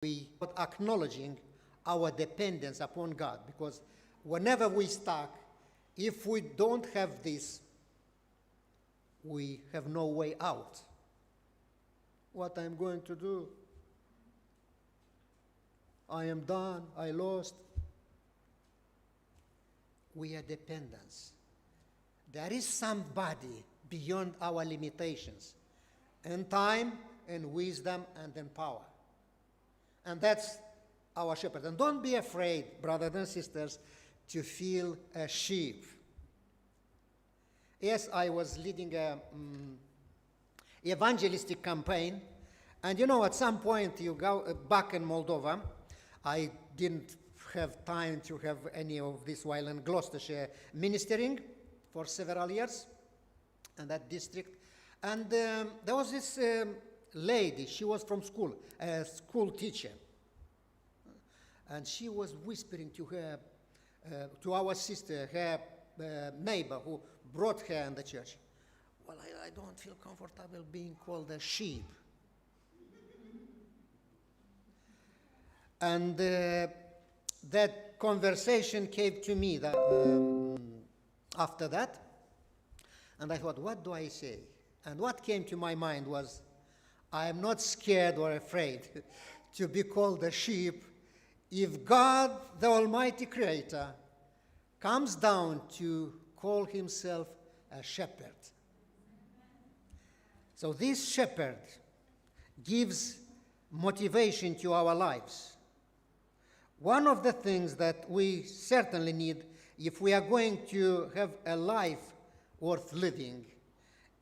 we acknowledging our dependence upon God, because whenever we stuck, if we don't have this, we have no way out. What I'm going to do? I am done, I lost. We are dependents. There is somebody beyond our limitations, in time, in wisdom, and in power. And that's our shepherd. And don't be afraid, brothers and sisters, to feel a sheep. Yes, I was leading a evangelistic campaign, and you know, at some point you go back in Moldova. I didn't have time to have any of this while in Gloucestershire ministering for several years in that district. And there was this lady, she was from school, a school teacher. And she was whispering to her, to our sister, her neighbor who brought her in the church, well, I don't feel comfortable being called a sheep. And that conversation came to me after that. And I thought, what do I say? And what came to my mind was, I am not scared or afraid to be called a sheep if God, the Almighty Creator, comes down to call himself a shepherd. So this shepherd gives motivation to our lives. One of the things that we certainly need if we are going to have a life worth living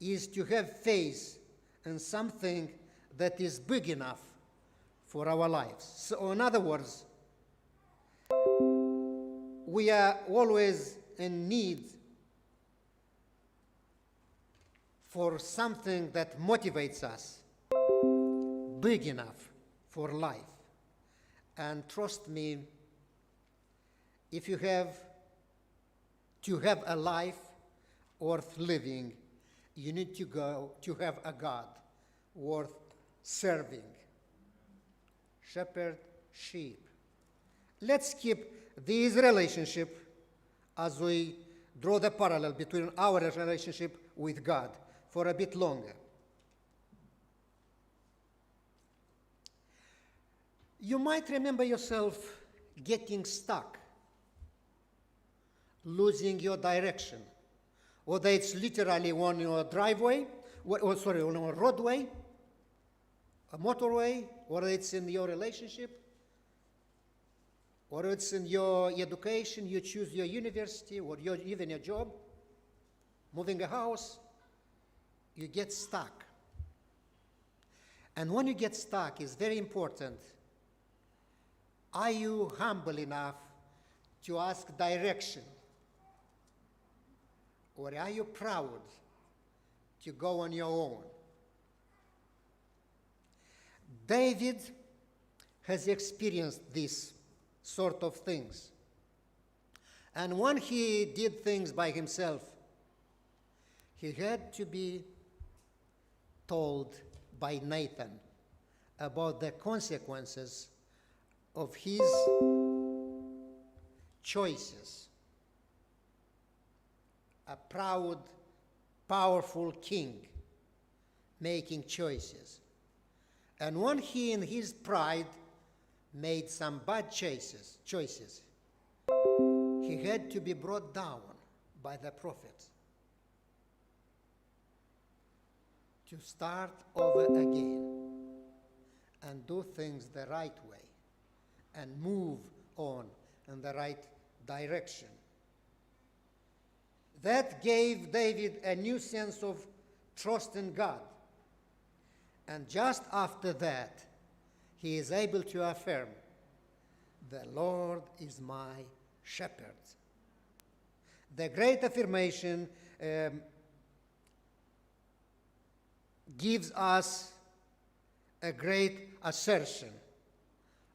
is to have faith in something that is big enough for our lives. So in other words, we are always in need for something that motivates us, big enough for life. And trust me, if you have to have a life worth living, you need to go to have a God worth serving. Shepherd, sheep. Let's keep this relationship as we draw the parallel between our relationship with God for a bit longer. You might remember yourself getting stuck, losing your direction, whether it's literally on your driveway, on a roadway, a motorway, whether it's in your relationship, or it's in your education, you choose your university, or even your job, moving a house, you get stuck. And when you get stuck, it's very important. Are you humble enough to ask direction? Or are you proud to go on your own? David has experienced these sort of things. And when he did things by himself, he had to be told by Nathan about the consequences of his choices. A proud, powerful king making choices. And when he in his pride made some bad choices, he had to be brought down by the prophet to start over again and do things the right way and move on in the right direction. That gave David a new sense of trust in God. And just after that, he is able to affirm, the Lord is my shepherd. The great affirmation gives us a great assertion.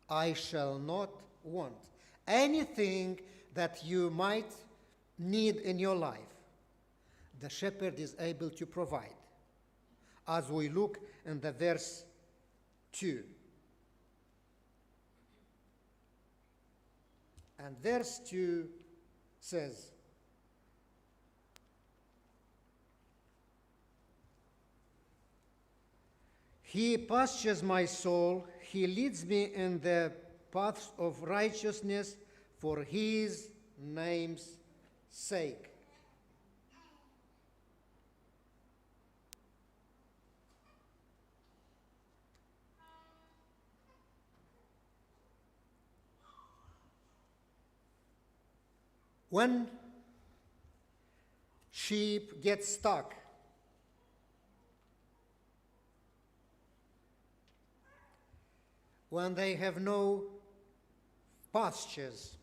I shall not want anything that you might need in your life. The shepherd is able to provide. As we look in the verse 2. And verse 2 says, He pastures my soul, He leads me in the paths of righteousness for His name's sake. When sheep get stuck, when they have no pastures,